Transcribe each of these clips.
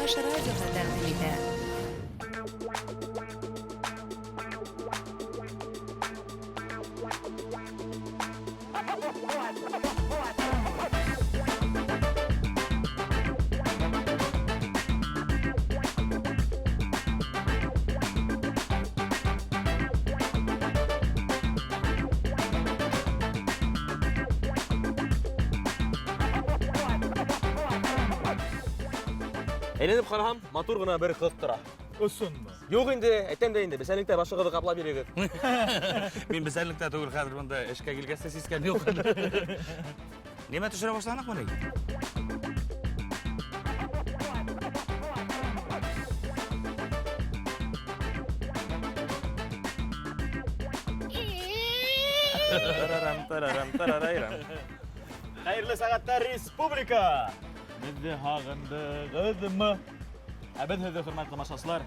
Кояш радиоһы тәҡдим итә. Әйләнеп ҡараһам, матур ғына бер ҡыҙ тора. Осонмы? Юҡ инде, әйтәм дә инде, бесәнлектә башығыҙҙы ҡаплап бирегеҙ. Мин бесәнлектә түгел, хәҙер бында эшкә килгәстә сискән юҡ. Нимә төшөрә башланыҡмы ни? Хәйерле сәғәттәр республика! Беҙҙе һағындығыҙмы? Ә беҙ һеҙҙе, хөрмәтле тамашасылар,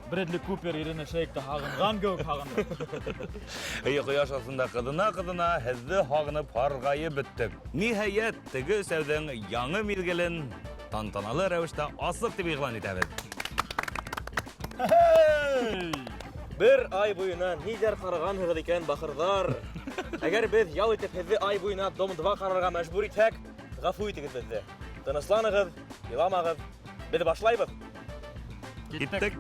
Брэдли Купер иренә шәйекте һағынған кеүек һағындыҡ. Ҡояш аҫтында ҡыҙына һеҙҙе һағынып һарғайып бөттөк. Ниһайәт, теге өсәүҙең яңы миҙгелен тантаналы рәүештә асыҡ тип иғлан итәбеҙ. Бер ай буйына ниҙәр ҡарағанһығыҙ икән, бахырҙар? Әгәр беҙ ял итеп һеҙҙе ай буйына Дом-2 ҡарарға мәжбүр итһәк, ғәфү итегеҙ беҙҙе. Тынысланығыҙ, иламағыҙ. Беҙ башлайбыҙ. Киттек.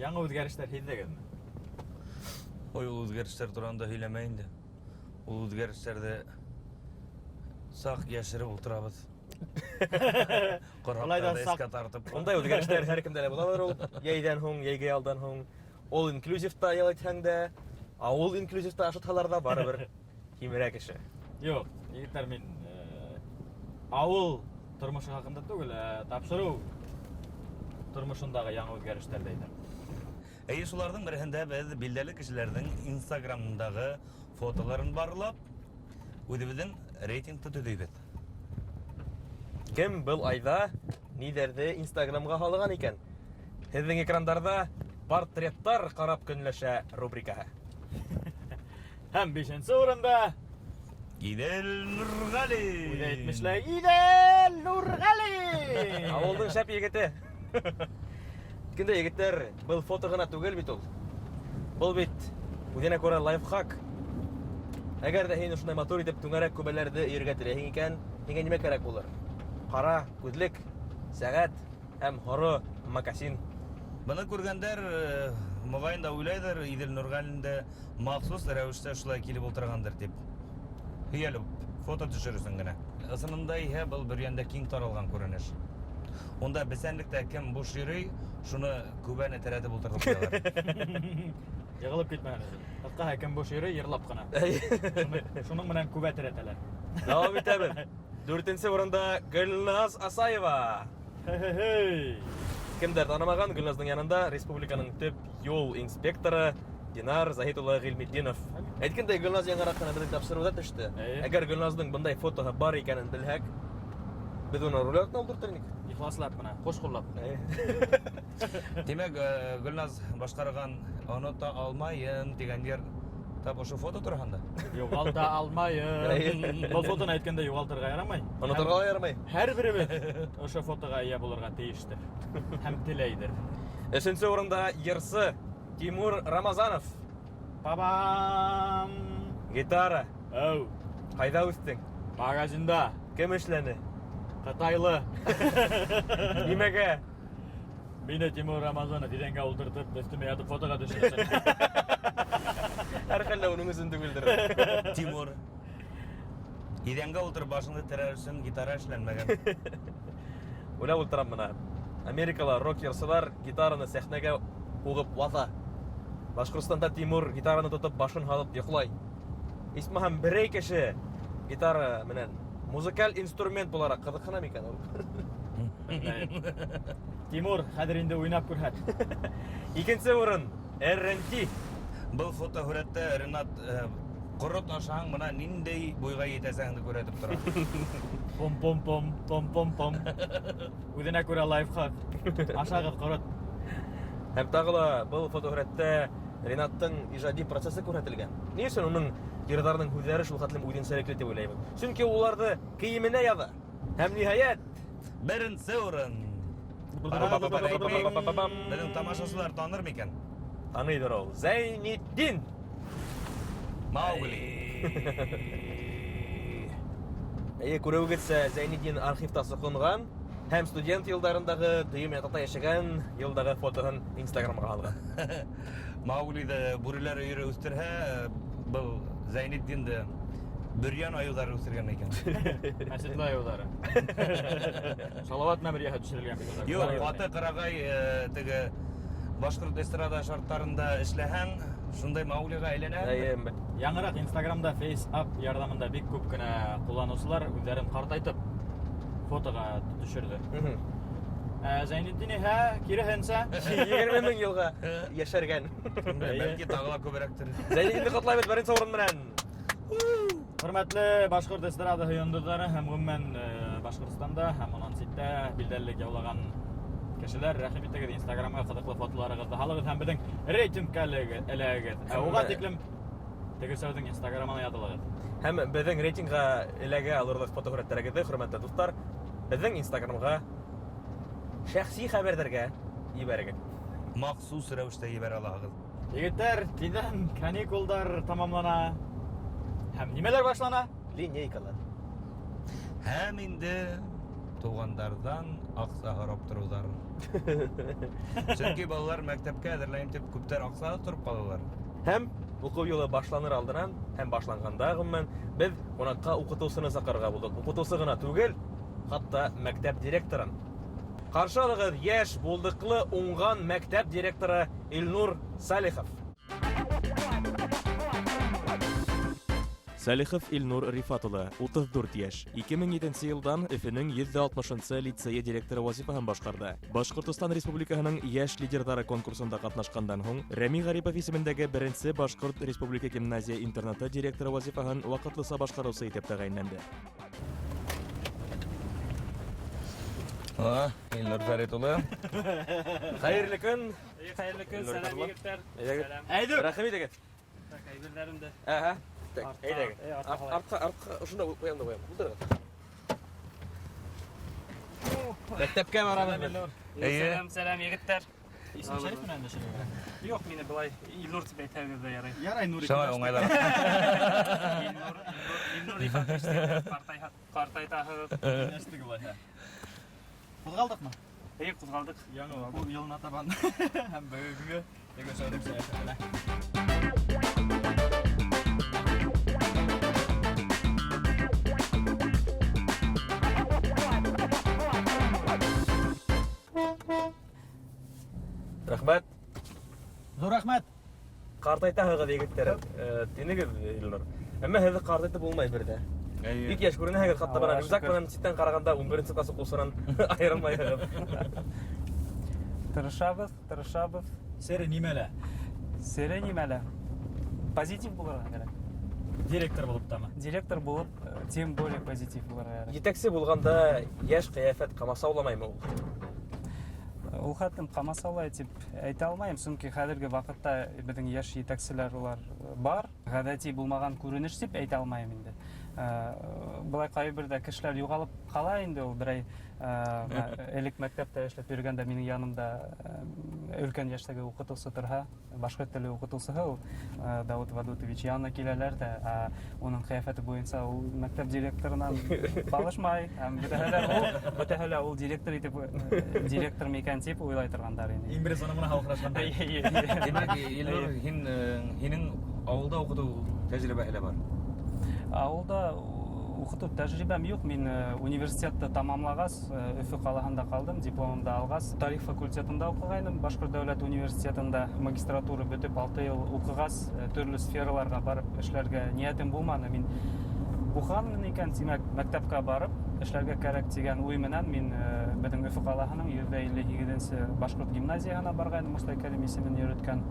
Яңы үҙгәрештәр һиҙҙегеҙме? Ой, ул үҙгәрештәр тураһында һөйләмә инде. Ул үҙгәрештәрҙе саҡ йәшереп ултырабыҙ. Ҡорһаҡтарҙы эскә тартып. Ундай үҙгәрештәр һәр кемдә лә булалыр ул. Йәйҙән һуң, йәйге ялдан һуң. Ул инклюзивта ял итһәң дә, ул инклюзивта ашатһалар да барыбер кимерә кеше. Юҡ, егеттәр, мин ауыл тормошо хаҡында түгел, тапшырыу тормошондағы яңы үҙгәрештәрҙе әйтәм. Әйе, шуларҙың береһендә беҙ билдәле кешеләрҙең Инстаграмындағы фотоларын барлап, үҙебеҙҙең рейтингты төҙөйбөҙ. Кем был айҙа ниҙәрҙе Инстаграмға һалған икән? Һеҙҙең экрандарҙа портреттар ҡарап көнләшә рубрикаһы. Һәм 5-нче урында Иҙел Нурғали! үҙе әйтмешләй, Иҙел Нурғали! Ауылдың шәп егете. Кенде егеттәр, был фото ғына түгел бит ул. Был бит үҙенә күрә лайфхак. Әгәр дә һин ошондай матур итеп түңәрәк күбәләрҙе өйөргә теләһең икән, һиңә нимә кәрәк булыр? Ҡара күҙлек, сәғәт һәм һоро макасин. Быны күргәндәр, моғайын да уйлайҙыр, Иҙел Нурғалинде махсус рәүештә шулай килеп ултырғандыр тип. Һөйәлеп, фото төшөр өсөн генә. Ысынында иһә был бөрйәндә киң таралған күренеш. Унда бесәнлектә кем буш йөрөй, шуны күбәне терәтеп ултыртып ҡуялар. Йығылып китмәгән. Ҡыҫҡаһы, кем буш йөрөй, йырлап ҡына. Шуның менән күбә терәтәләр. Дауам итәбеҙ. 4-нче урында Гөлназ Асаева. Кемдәр танымаған, Гөлназдың янында республиканың төп юл инспекторы Динар Заһитулла Ғилметдинов. Әйткәндәй, Гөлназ яңыраҡ ҡына беҙҙең тапшырыуҙа төштө. Әгәр Гөлназдың бындай фотоһы бар икәнен белһәк, беҙ уны рулетка ултыртыр инек. Ихласлап ҡына, ҡош ҡуллап. Тимәк, Гөлназ башҡарған «Онота алмайым» тигән ер тап ошо фото тураһында. Юғалта алмайым. Был фотоны әйткәндә юғалтырға ярамай. Оноторға ла ярамай. Һәр беребеҙ ошо фотоға ия булырға тейештер. Һәм теләйҙер. 3-нче урында йырсы Тимур Рамазанов. Бабам! Гитара. Әу, Ҡайҙа үҫтең? магазинда, Кем эшләне? Ҡытайлы. Нимәгә? Мине Тимур Рамазанов иҙәнгә ултыртып, өҫтөмә ятып фотоға төшөрәсәк. Һәр хәлдә уның өсөн түгелдер. Тимур, иҙәнгә ултырып башыңды терәр өсөн гитара эшләнмәгән. Уйлап ултырам бына. Америкала рок-йырсылар гитараны сәхнәгә һуғып вата. Башҡортостанда Тимур гитараны тотоп башын һалып йоҡлай. Исмаһам, берәй кеше гитара менән музыкаль инструмент булараҡ ҡыҙыҡһына микән ул? Тимур, хәҙер инде уйнап күрһәт. 2-нче урын R&T. Был фотосурәттә Ренат корот ашаң мына ниндәй буйга җитәсеңне күрәтеп тора. Пом-пом-пом. Үзенә күрә лайфхак. Ашагыз корот. Һәм тагы ла был фотосурәттә Ренаттың иҗади процессы күрсәтелгән. Ни өчен уның геройларының һүзләре шул хәтлем үзенчәлекле дип уйлыйм. Чөнки уларны киеменә яза. Һәм ниһаять Беренче урын. Безнең тамашачылар таныр микән? таныйдыр ул. Зәйнетдин. Маугли. Күрәүегезсә, Зәйнетдин архивта сакланган һәм студент елдарындагы дөйем ятата яшәгән елдагы фотоһын Instagramга алган. Мауглиді бүрелер өйрі өстірһә, бұл Зәйнетдинді бүрян аюлары өстірген екен. Мәсетле аюлары. Салават мәмерияһы төшерелгән бит. Юк, аты қырағай теге башкорт эстрада шарттарында эшләһәң, шундай Мауглига әйләнә. Яңырак Instagramда FaceApp ярдәмендә бик күп кенә кулланучылар үзләрен картайтып фотога төшерде. Зәйнетдин киресенчә 20 мең елга яшәргән. Бәлки тагыла күбрәктер. Зәйнетдинне котлайбыз беренче урын белән. Хөрмәтле башкорт эстрада йондызлары һәм гомумән Башкортстанда һәм аннан ситтә билдәлелек яулаган кешеләр, рәхим итегез, Instagramга кызыклы фотоларыгызды һалыгыз һәм безнең рейтингка эләгегез. Уга тиклем тегесәүдең Instagramына язылыгыз. Һәм безнең рейтингка эләгә алырлык фотосурәтләрегезне, хөрмәтле дуслар, безнең Instagramга шәхси хәбәрдәргә ибәрегез. Махсус рәвештә ебәр алағыз. Егетләр, тиздән каникулдар тамамлана. Һәм нимәләр башлана? Линейкалар. Һәм инде тугандардан акса һорап торулар. Чөнки балалар мәктәпкә әзерләнеп дип күптәр акса торып калалар. Һәм уку елы башланыр алдыннан һәм башланганда гомумән без кунакка укытучыны сакырга булдык. Укытучы гына түгел, хатта мәктәп директорын. Каршы алыгыз яшь, булдыклы, уңган мәктәп директоры Илнур Салихов. Салихов Илнур Рифатулы, 34 яшь. 2007 елдан Өфөнең 160-нчы лицейы директоры вазифаһын башкарды. Башкортстан Республикаһының яшь лидерлары конкурсында катнашкандан һуң Рәми Гарипов исемендәге беренче Башкорт Республика гимназия-интернаты директоры вазифаһын вакытлыса башкаручы итеп тәгаенләнде. Илнур Фәритулы. Хәерле көн. Хәерле көн, сәлам егетләр. Әйдү. Рәхим итегез. Әйберләремдә. Әһә. Әйдәгез. Артка шунда куям. Булдырыгыз. Мәктәпкә барабыз. Сәлам егетләр. Исем шәриф менән дәшәләр. Юк, мине былай Илнур дип әйтәбез дә ярый. Ярай, Нури. Шулай уңайлар. Илнур картайтаһыз. Нәрсәге булай? Кузгалдыкмы? Кузгалдык. Яңа бу елына табан һәм бүгенге тегесәүдек сәясәтенә. Рәхмәт. Зур рәхмәт. Картайтаһыгыз егетләр. Тинегез Илнур. Әмма һеҙ картайтып булмай бердә. Бик яшь күренәһегеҙ, хатта бара рюкзак менән ситтән караганда 11-нче класс укучысынан айырылмайһығыҙ. Тырышабыз. Сере нимәлә? Сере нимәлә? Позитив булырга кирәк. Директор булып тамы? Директор булып, тем более позитив булырга кирәк. Етәксе булганда яшь кыяфәт камасауламаймы ул? Ул хәтлем камасаулай дип әйтә алмайм, чөнки хәзерге вакытта безнең яшь җитәкчеләр улар бар. Гадәти булмаган күренеш дип әйтә алмайм инде. Былай кайбердә кешеләр югалып кала инде, ул берәй элек мәктәптә эшләп йөргәндә минең янымда өлкән яшьтәге укытучы торһа, башка теле укытучыһы ул Давыт Вадутович янына киләләр дә, уның кыяфәте буенча ул мәктәп директорынан балышмай, һәм бөтәһеләр ул директор итеп директор микән дип уйлай торгандар инде. Иң беренче менә халыкрашканда. Демәк, Илнур, һинең авылда укыту тәҗрибәһе бар. Авылда укыту тәҗрибәм юк. Мин университетты тамамлагач, Өфө калаһында калдым, дипломымды алгач, тарих факультетында укыгайным. Башкорт дәүләт университетында магистратура бетеп 6 ел укыгач, төрле сфераларга барып эшләргә ниятем булмады. Мин Уханмын икән, тимәк, мәктәпкә барып, эшләргә кәрәк дигән уй менән мин безнең Өфө калаһының 158-нче башкорт гимназиясына барган, Муса Кәрим исемен йөрөткән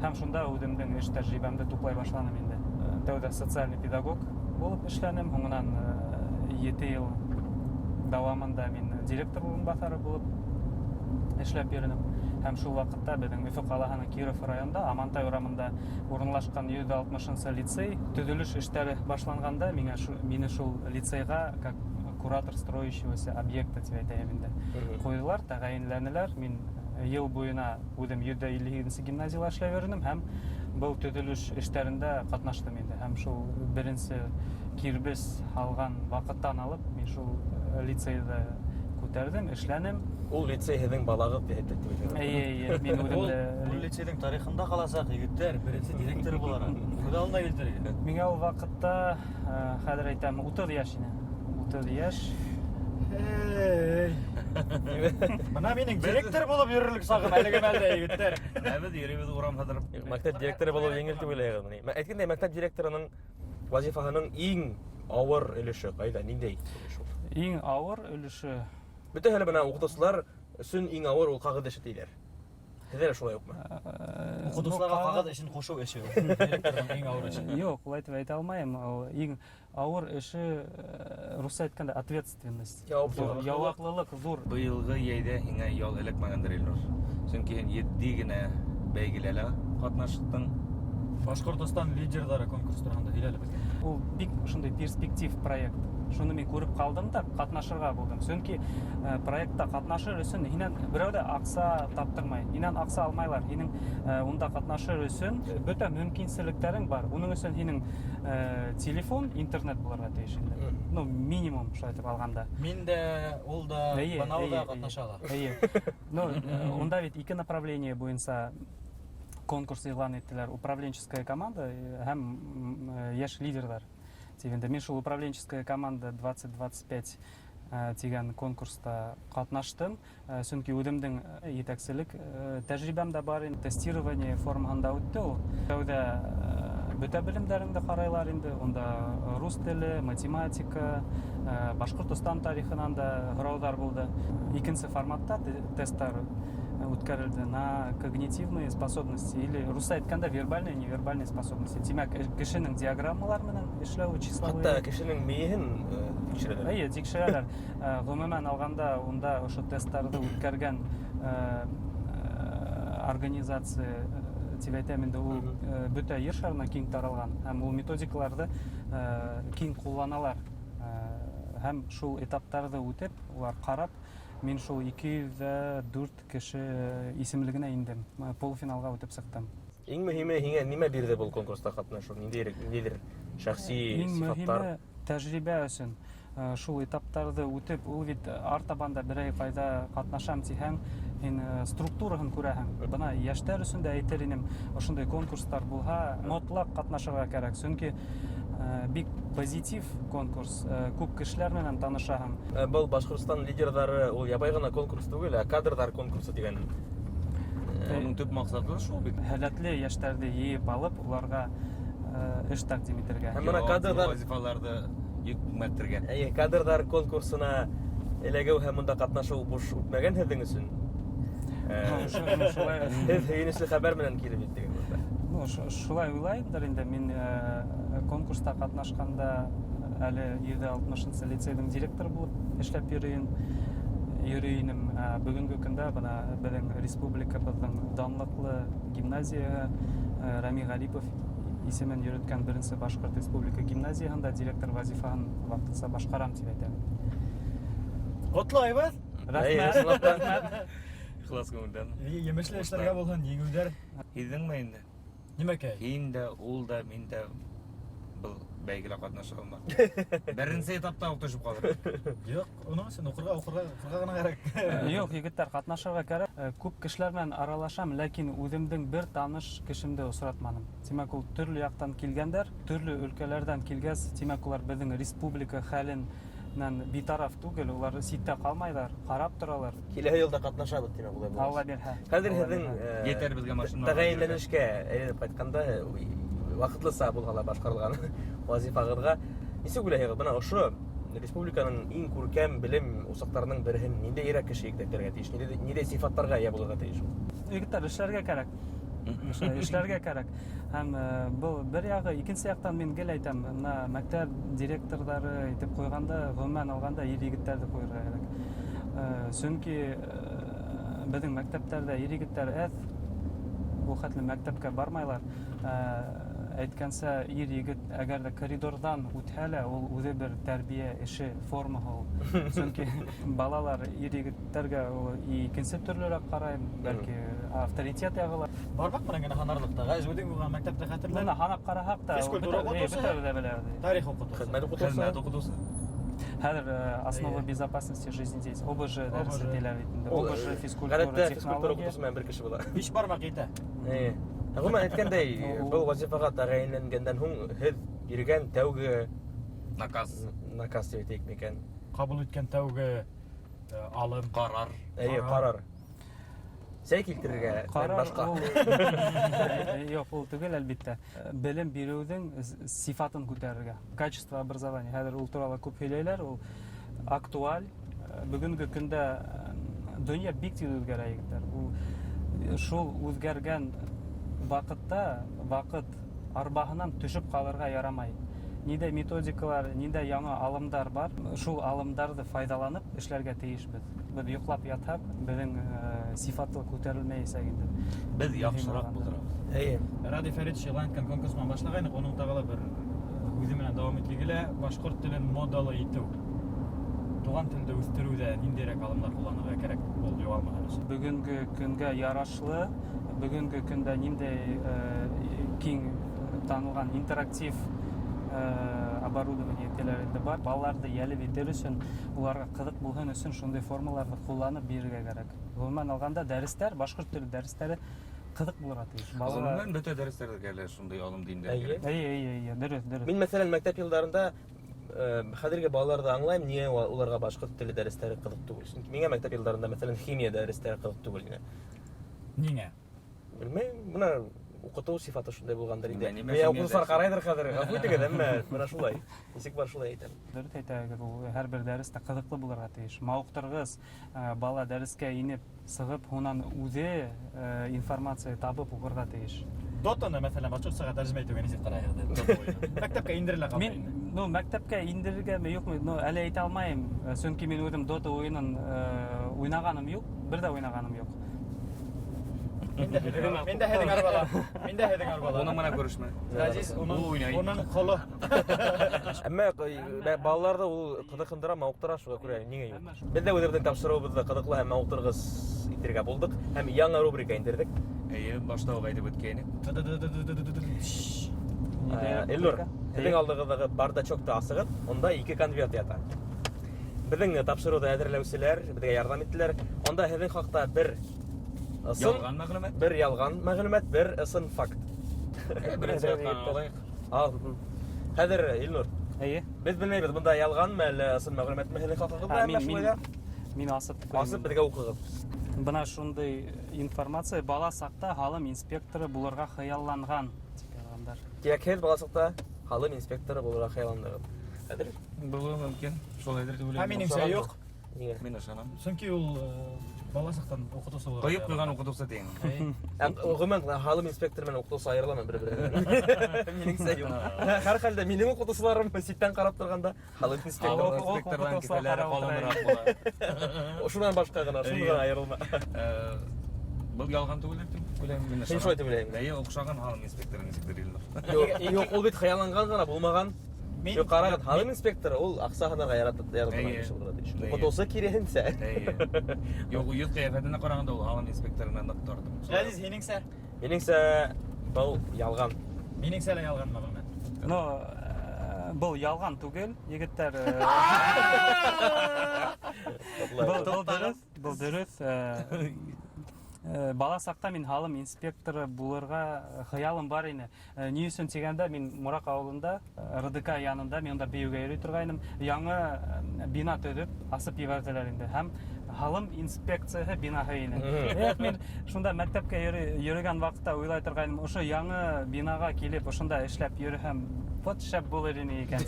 һәм шунда үземнең эш тәҗрибәмде туплай башладым инде. Тәүдә социальный педагог булып эшләнем, һуңыннан 7 ел дәвамында мин директор урынбасары булып эшләп йөрдем. Һәм шул вакытта безнең Өфө калаһының Киров районында Амантай урамында урынлашкан 160-нчы лицей төзелеш эшләре башланганда мине шул лицейга как куратор строящегося объекта дип әйтәм инде. Куйдылар, тәгаенләнделәр. Мин ел буена үзем 152-нче гимназиядә эшләп йөрдем һәм был төзелеш эшләрендә катнаштым инде. Һәм шул беренче кирбез алган вакыттан алып мин шул лицейда күтәрдем, эшләнем. Ул лицей һеҙҙең балағыҙ дип әйтеп. Әйе, мин Ул үзем лицейдің тарихында қаласақ, егеттер, беренче директоры буларак. Күҙ алдына килтерергә. миңа ул вакытта хәзер әйтәм 30 яшь ине. 30 яшь. Бына минең директор булып йөрерлек сагым әлеге мәлдә, егеттер. Әбед йөребез урам хәдер. Мәктәп директоры булыу еңел дип уйлайһығыҙмы? Әйткәндәй, мәктәп директорының вазифаһының иң ауыр өлөшө ҡайҙа, ниндәй өлөш ул? Иң ауыр өлөшө Бөтәһе лә бына уҡытыусылар өсөн иң ауыр ул ҡағыҙ эше тиҙәр. Һеҙҙә лә шулай уҡмы? Уҡытыусыларға ҡағыҙ эшен ҡушыу эше. Директорҙың иң ауыр эше. Юк, улай дип әйтә алмайым. Ул иң ауыр эше русча әйткәндә ответственность. Яуаплылык зур. Быйылғы йәйҙә һиңә ял эләкмәгәндер, Илнур. Сөнки һин 7 генә бәйгеләлә ҡатнаштың. Башҡортостан лидерҙары конкурстарында һөйләле беҙгә. Ул бик шундай перспектив проект. Шуны мин күреп ҡалдым да ҡатнашырға булдым. Сөнки проектта ҡатнашыр өсөн һинән берәү дә аҡса таптырмай. Һинән аҡса алмайлар. Һинең унда ҡатнашыр өсөн бөтә мөмкинселектәрең бар. Уның өсөн һинең телефон, интернет булырға тейеш инде. Ну, минимум шулай итеп алғанда. Мин дә, ул да, бынау да ҡатнашалар. Әйе. Ну, унда бит ике направление буйынса конкурс иғлан иттеләр. Управленческая команда һәм йәш лидерҙар. Тигәндә мин шул управленческая команда 2025 тигән конкурста ҡатнаштым. Сөнки үҙемдең етәкселек тәжрибәм дә бар инде. Тестирование формаһында үтте ул. Тәүҙә бөтә белемдәреңде ҡарайлар инде. Унда рус теле, математика, Башҡортостан тарихынан да һорауҙар булды. Икенсе форматта тесттар үткәрелде на когнитивные способности или русса әйткәндә вербальные, невербальные способности. Тимәк, кешенең диаграммалар менән эшләү, числовые. Хатта кешенең мейеһен тикшерәләр. Әйе, тикшерәләр. Гомумән алганда, унда ошо тесттарҙы үткәргән организация тип әйтәм инде, ул бөтә ер шарына киң таралган һәм ул методикаларҙы киң ҡулланалар. Һәм шул этаптарҙы үтеп, улар ҡарап, мин шул 204 кеше исемлегенә индем. Полуфиналга үтеп сыҡтым. Иң мөһиме һиңә нимә бирҙе был конкурста ҡатнашыу? Ниндәйҙер шәхси Иң сифаттар? мөһиме тәжрибә өсөн. Шул этаптарҙы үтеп, ул бит артабанда берәй ҡайҙа ҡатнашам тиһәң, һин структураһын күрәһең. Бына йәштәр өсөн дә әйтер инем, ошондай конкурстар булһа, мотлаҡ ҡатнашырға кәрәк. Сөнки бик позитив конкурс, күп кешеләр менән танышаһың. Был Башҡортостан лидерҙары ул ябай ғына конкурс түгел, ә кадрҙар конкурсы дигән. Оның төп маҡсаты шул бит. Һәләтле йәштәрҙе йыйып алып, уларға эш тәҡдим итергә. Һәм бына кадрҙар вазифаларҙы йөкмәттергән. Әйе, кадрҙар конкурсына эләгеү һәм унда ҡатнашыу буш үтмәгән һеҙҙең өсөн. Һеҙ һөйөнөслө хәбәр менән килеп еттегеҙ. Шулай уйлайымдыр инде. Мин конкурста ҡатнашҡанда әле 160-нчы лицейҙың директоры булып эшләп йөрөй инем. Бөгөнгө көндә бына беҙҙең республикабыҙҙың данлыҡлы гимназияһы Рами Ғарипов исемен йөрөткән беренсе Башҡорт республика гимназияһында директор вазифаһын ваҡытса башҡарам тип әйтәм. Ҡотлайбыҙ. Рәхмәт. Ихлас күңелдән. Емешле эшләргә булһын, еңеүҙәр. Һиҙҙеңме инде? Нимәкәй? Һин дә, ул да, мин дә был бәйгелә ҡатнаша алмаҫ. Беренсе этапта уҡ төшөп ҡалыр. Юҡ, уның өсөн уҡырға ғына кәрәк. Юҡ, егеттәр, ҡатнашырға кәрәк. Күп кешеләр менән аралашам, ләкин үҙемдең бер таныш кешемде осратманым. Тимәк, ул төрлө яҡтан килгәндәр, төрлө өлкәләрҙән килгәс, тимәк, улар беҙҙең республика хәленән битараф түгел, улар ситтә ҡалмайҙар, ҡарап торалар. Киләһе йылда ҡатнашабыҙ, тимәк, улай булыр. Алла бирһә. Хәҙер һеҙҙең Етәр беҙгә машина. тәғәйенләнешкә әйләнеп ҡайтҡанда, ваҡытлыса булһа ла башҡарылған вазифағыҙға Нисек уйлайһығыҙ, бына ошо республиканың иң күркәм белем усаҡтарының береһен ниндәй ирәк кеше итәргә тейеш, ниндәй сифаттарға ия булырға тейеш? Егеттер эшләргә кәрәк. Эшләргә кәрәк. Һәм был бер ягы, икенче яктан мин гел әйтәм, мына мәктәп директорлары итеп куйганда, гомумән алганда ир егетләрне куярга кирәк. Чөнки безнең мәктәптәрдә ир егетләр әз, бу хәтле мәктәпкә бармайлар. Әйткәнсә, ир егет әгәр дә коридордан үтһә лә, ул үзе бер тәрбия эше формаһы ул. Чөнки балалар ир егетләргә икенче төрлерәк карай, бәлки авторитет ягыла. Барбак менән генә һанарлыкта. Гайз үдең булган мәктәптә хәтерләр. Менә һанап караһак та, Физкультура укытучысы, тарих укытучысы. Хеҙмәт уҡытыусы. укытыусы. Хәзер основа безопасности жизни здесь. ОБЖ дәресе диләр инде. Ул ОБЖ физкультура, ғәҙәттә физкультура технология. уҡытыусы менән бер кеше була. 5 бармак итә. Ғөмүмән әйткәндәй, был вазифаға тәғәйенләнгәндән һуң һеҙ биргән тәүге наказ дип әйтәйек микән? Кабул иткән тәүге алым, Ҡарар. Ҡарар. Сәй килтерергә, башҡа. Юк, ул түгел әлбиттә. Белем биреүҙең сифатын күтәрергә. Качество образования. Хәҙер ул турала күп һөйләйләр, ул актуаль. Бөгөнгө көндә дөнья бик тиҙ үҙгәрә, егеттәр. Ул шул үҙгәргән ваҡытта ваҡыт арбаһынан төшөп ҡалырға ярамай. Ниндәй методикалар, ниндәй яңы алымдар бар, шул алымдарҙы файҙаланып эшләргә тейешбеҙ. Беҙ йоҡлап ятһаҡ, беҙҙең сифаты күтәрелмәйәсәк инде. Беҙ яҡшыраҡ булдырабыҙ. Ради Фәрит Шиланкин конкурсынан башлағайныҡ, уның тағы ла бер үҙе менән дауам итлегелә башҡорт телен модалы итеү. Туған телде үҫтереүҙә ниндәйерәк алымдар ҡулланырға кәрәк? Был юғалмаһын. Бөгөнгө көнгә ярашлы, бөгөнгө көндә ниндәй киң танылған интерактив оборудование теләрендә бар. Балаларҙы йәлеп итер өсөн, уларға ҡыҙык булһын өсөн шундай формаларҙы ҡулланып бирергә кәрәк. Ғөмүмән алғанда дәрестәр, башҡорт теле дәрестәре ҡыҙык булырға тейеш. Ғөмүмән бөтә дәрестәрҙә лә шундай алым диндәр кәрәк. Эйе, дөрөҫ. Мин мәсәлән мәктәп йылдарында хәҙерге балаларҙы аңлайым, ниңә уларға башҡорт теле дәрестәре ҡыҙык түгел. Сөнки миңә мәктәп йылдарында мәсәлән химия дәрестәре ҡыҙык түгел ине. Ниңә? Белмәйем, бына уҡытыу сифаты шундай булғандыр инде. Нимә Миңә химия уҡытыусылар дәресе? ҡарайҙыр хәҙер. Ғәфү итегеҙ, әммә бына шулай. Нисек бар шулай әйтәм. Дөрөҫ әйтәгеҙ, ул һәр бер дәрестә ҡыҙыҡлы булырға тейеш. Мауыҡтырғыс, бала дәрескә инеп сығып, һунан үҙе информация табып уҡырға тейеш. Дотаны, мәҫәлән, башҡортсаға тәржемә итеүгә нисек ҡарайһығыҙ? Мәктәпкә индерелә ҡалмай инде. Мин мәктәпкә индерергәме, юҡмы, әле әйтә алмайым. Сөнки мин үҙем Дота уйынын уйнағаным юҡ, бер дә уйнағаным юҡ. Мин дә һеҙҙең арбала. Уның менән күрешмә. Ғәзиз, Ул уйнай. уның ҡоло. Әммә балаларҙы ул ҡыҙыҡһындыра, мауыҡтыра, шуға күрә ниңә юҡ. Беҙ дә үҙебеҙҙең тапшырыуыбыҙҙы ҡыҙыҡлы һәм мауыҡтырғыс итергә булдык һәм яңы рубрика индерҙек. Эйе, башта уҡ әйтеп үткәйнек. Элнур, һеҙҙең алдығыҙҙағы бардачокты асығыҙ, онда 2 конверт ята. Беҙҙең тапшырыуҙы әҙерләүселәр беҙгә ярҙам иттеләр. Онда һеҙҙең хаҡта бер Ялған мәғлүмәт. бер ялған мәғлүмәт, бер ысын факт. Беренсе ятҡан алайыҡ. Хәҙер, Илнур, Эйе. беҙ белмәйбеҙ, бында ялғанмы әллә ысын мәғлүмәтме һеҙҙең хаҡығыҙҙа? Мин асып Асып беҙгә уҡығыҙ. Бына шундай информация бала саҡта һалым инспекторы булырға хыялланған. Тирәкһеҙ бала саҡта һалым инспекторы булырға хыялландығыҙ. Хәҙер Булыуы мөмкин. Шулайҙыр дип Ә уйлайым. минеңсә юҡ. ниңә? Мин ышанам. Сөнки ул бала саҡтан уҡытыусы булырға. Ҡойоп ҡуйған уҡытыусы тиң. Ғөмүмән һалым инспектор менән уҡытыусы айырыламы бер-береһенән? Минеңсә юҡ. Һәр хәлдә минең уҡытыусыларым ситтән ҡарап торғанда һалым инспекторы Инспекторҙан кеҫәләре ҡалыныраҡ була. шунан башҡа ғына, шундан айырылма. Был ялған түгел дип уйлайым. Мин Мин шулай дип уйлайым. Эйе, оҡшаған һалым инспекторы нисектер Илнур. Юҡ, ул бит хыялланған ғына, булмаған. Юҡ, ҡарағыҙ, һалым инспекторы ул аҡса һанарға яратып кеше булырға тейеш. Уҡытыусы киреһенсә. Юҡ, йөҙ ҡиәфәтенә ҡарағанда ул һалым инспекторына ныҡ торҙо. Ғәзиз, һинеңсә? Минеңсә, был ялған. Минеңсә лә ялған мәғлүмәт. Но был ялған түгел, егеттәр. Был дөрөҫ. Бала саҡта мин һалым инспекторы булырға хыялым бар ине. Ни өсөн тигәндә, мин Мураҡ ауылында, РДК янында, мин онда бейеүгә йөрөй торғайным. Яңы бина төҙөп, асып ебәрҙеләр инде. Һәм һалым инспекцияһы бинаһы ине. Мен шунда мәктәпкә йөрөгән вакытта уйлай торгайным, ошо яңы бинага килеп, ошонда эшләп йөрһәм, вот шәп булыр ине икән.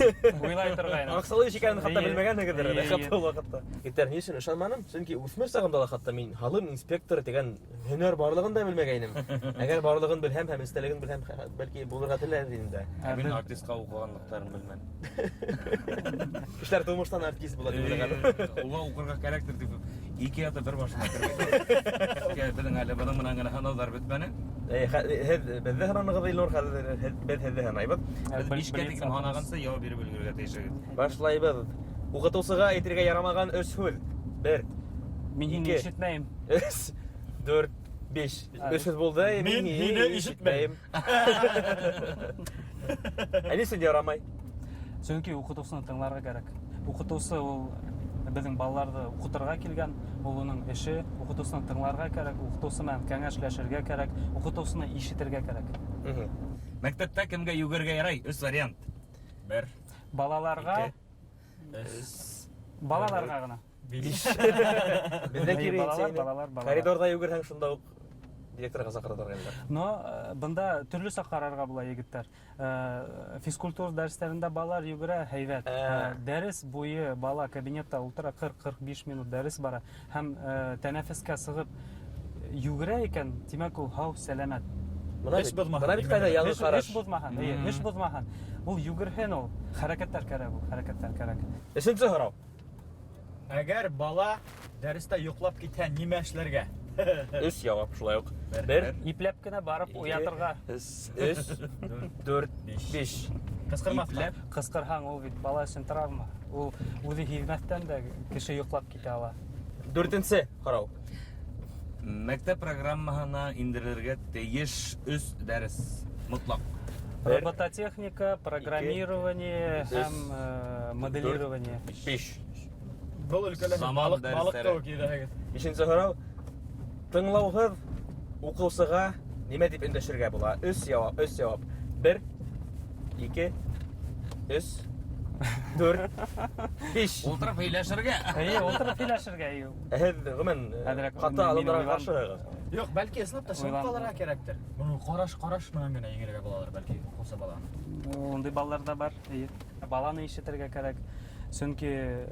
Уйлай торгайным. Аксалы икәнен хәтта белмәгәннегедер хәтта ул вакытта. Иттер ни өчен ышанманым? Чөнки үсмер сагымда хәтта мин һалым инспекторы дигән һөнәр барлыгын да белмәгәйнем. Әгәр барлыгын белһәм һәм истәлеген белһәм, бәлки булырга теләр идем дә. Мин артистка укыганлыктарын белмәм. Эшләр тумыштан артист була дип уйлаган. Уга укырга кирәктер дип 2 ята бер башына кирәк. Безнең әле моның менән генә һанаудар бетмәне. Бездә һанагыз Илнур хәзер без һәдә һанайбыз. Без бишкә тиклем һанаганса ял биреп өлгөргә тиешбез. Башлайбыз. Укытучыга әйтергә ярамаган 3 сүз. 1 Мин һине ишетмәйм. 3 4 5. 5 сүз булды. Мин һине ишетмәйм. Әлесе ярамай. Чөнки укытучыны тыңларга кирәк. Укытучы ул безнең балаларны укытырга килгән, ул уның эше, укытучыны тыңларга кирәк, укытучы белән кәңәшләшергә кирәк, укытучыны ишетергә кирәк. Мәктәптә кемгә югәргә ярай? 3 вариант. 1 Балаларга, балаларга гына. Бездә Балалар. коридорда йөгерһәң шунда ук директорга сакырып торганнар. Но бында төрлесе карарга була егеттер. Физкультура дәресләрендә балалар йөгерә һәйбәт. Дәрес буе бала кабинетта утыра 40-45 минут дәрес бара һәм тәнәфескә сыгып йөгерә икән, димәк ул һау, сәламәт. Бына бит кайда яңгы караш. Эш бузмаһын. Ул йөгерһен, ул хәрәкәттәр кирәк, ул хәрәкәттәр кирәк. Өченче һорау. Әгәр бала дәрестә йоклап китә, нимә эшләргә? 3 җавап шулай ук. 1 Ипләп кенә барып уятырга. 3 4 5. Кыскырмаска. Кыскырһаң, ул бит бала өчен травма. Ул үзе һизмәстән дә кеше йоклап китә ала. 4нче һорау. Мәктәп программаһына индерергә тиеш 3 дәрес мутлак. Робототехника, программирование һәм моделирование. 5. Бұл өлкәләр Заман балык дәресләре. кебек иде. 5нче һорау. Тыңлаухыз укучыга нимә дип эндәшергә була? 3 җавап. 1 2 3 4 5. Ултырып һөйләшергә. Отырып һөйләшергә. Һәм гомән каты алымнарга каршы. Юк, бәлки иснафта шуны Уйландым. калырга кирәктер. Моны караш менән генә еңәргә булалар, бәлки укусы баланы. Ондай балалар да бар. Баланы ишетергә кирәк. Чөнки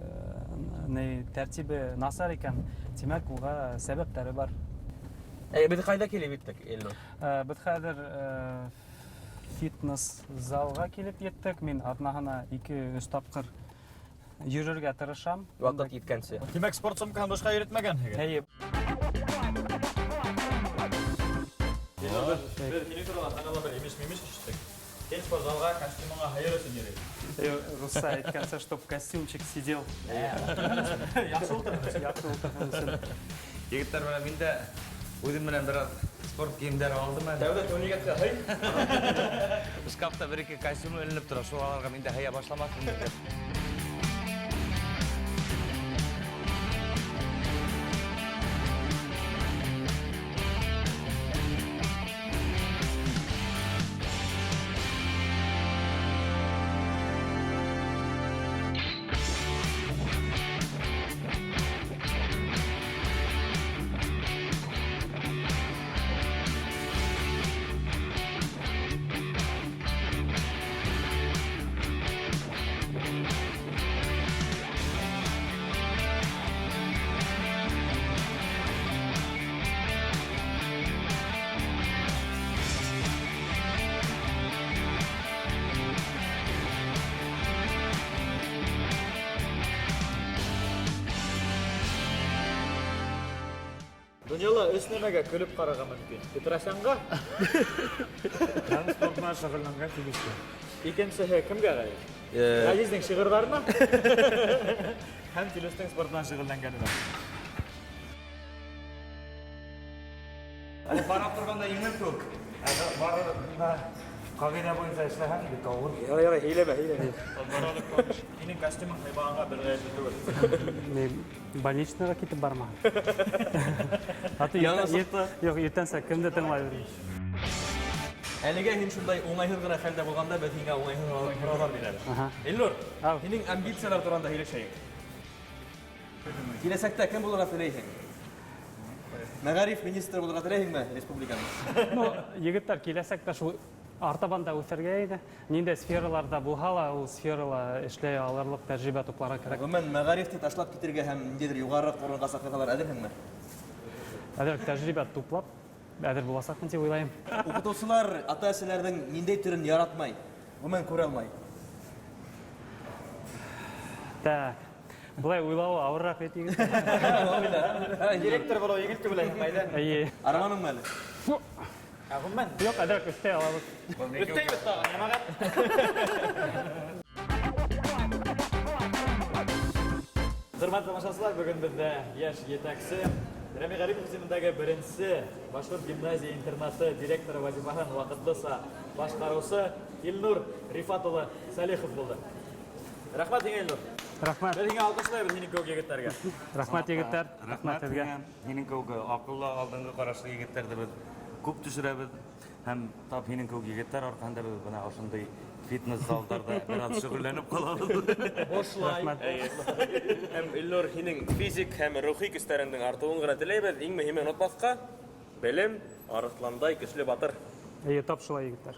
тәртибе насар икән, димәк уга сәбәпләре бар. Без кайда килеп иттек, Илнур? Без хәзер фитнес залга килеп еттек. Мин атнаһына 2-3 тапкыр йөрергә тырышам. Вакыт җиткәнче. Димәк, спорт сумкаһын башка йөртмәгән. Әйе. Без телевизорда каналда бер имеш иштек. Сен спорт залга костюмыңа хайыр өчен йөрөйсең. Руса әйткәнчә, чтоб костюмчик сидел. Яхшы ултырдың. Яхшы ултырган. Егетләр белән мин дә үзем белән бераз спорт киемнәр алдым әле. Тәүдә тунигәткә һәй. Шкафта 1-2 костюм эленеп тора. Шуларга мин дә һәя башламасын дип. Дөньяла өч нәмәгә көлеп карарга мөмкин. Петросянга, Транспортна шөгыльләнгән тигезле. икенчеһе кемгә гаеп? Газизнең шигырьләренә һәм Филистин спортдан шөгыльләнгәненә. Барып торганда еңел күк. Барында кагыйдә буенча эшләһәң бит авыр. Ярый, һейләмә. Минең костюмым хайбанга бер гаепле түгел. Мен больничныйга китеп барма. Аты юк, иртәнсә кемдә тыңлай йөрим. Әлегә һин шундай уңайһыз гына хәлдә булганда без һиңа уңайһыз һорауlar бирәбез. Илнур, Ау. һинең амбициялар турында һөйләшәйек. Киләсәктә кем булырга теләйһең? Мәгариф министры булырга теләйһеңме республиканың? Ну, егеттер киләсәктә шул артабан да үсәргә иде. Ниндәй сфераларда булһа ла, ул сферала эшләй алырлык тәҗрибә тупларга кирәк. Гомумән мәгарифте ташлап китергә һәм ниндидер югарырак урынга саклыгалар әзерһеңме? Әдер тәҗрибә туплап, әдер буласакмын дип уйлайм. Укытучылар ата-әсәләрнең ниндәй төрен яратмай, гомумән күрә алмай. Так. Булай уйлауы авыррак бит егет. Директор булу егет күп белән майда. Әйе. Арманыңмы әле? Агымман. Юк, әдер өстә алабыз. Өттәйбез тагын, ямагат. Хөрмәтле тамашачылар, бүген бездә яшь етәкче Рәми Гарипов исемендәге беренче Башкорт гимназия интернаты директоры вазифаһын вакытлыча башкаручы Илнур Рифат улы Салихов булды. Рәхмәт һиңа, Илнур. Рахмат. Без һиңа алкышлайбыз һинең кеүек егетләргә. Рахмат егеттер. Рахмат Рахмат сезгә. Һинең кеүек акыллы алдынгы карашлы егетләрде без күп төшерәбез һәм тап һинең кеүек егетләр аркасында без бына ошондай фитнес залдарда бераз шөгыльләнеп калабыз. Бошлай. Һәм Илнур, һинең физик һәм рухи көстәреңнең артуын гына теләйбез. Иң мөһиме онытмаска, белем арысландай көчле батыр. Әйе, тап шулай егеттер.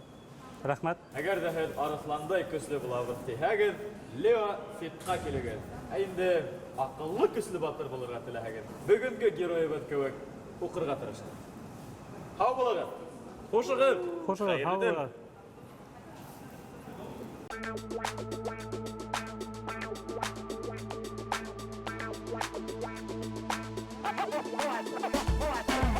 Рахмат. Әгәр дә һез арысландай көчле булабыз дисәгез, Лео фитка килегез. Ә инде акыллы көчле батыр булырга теләһәгез, бүгенге героебыз кебек укырга тырышты. Хау булыгыз. Хушыгыз. Хушыгыз, һаулыгыз. What?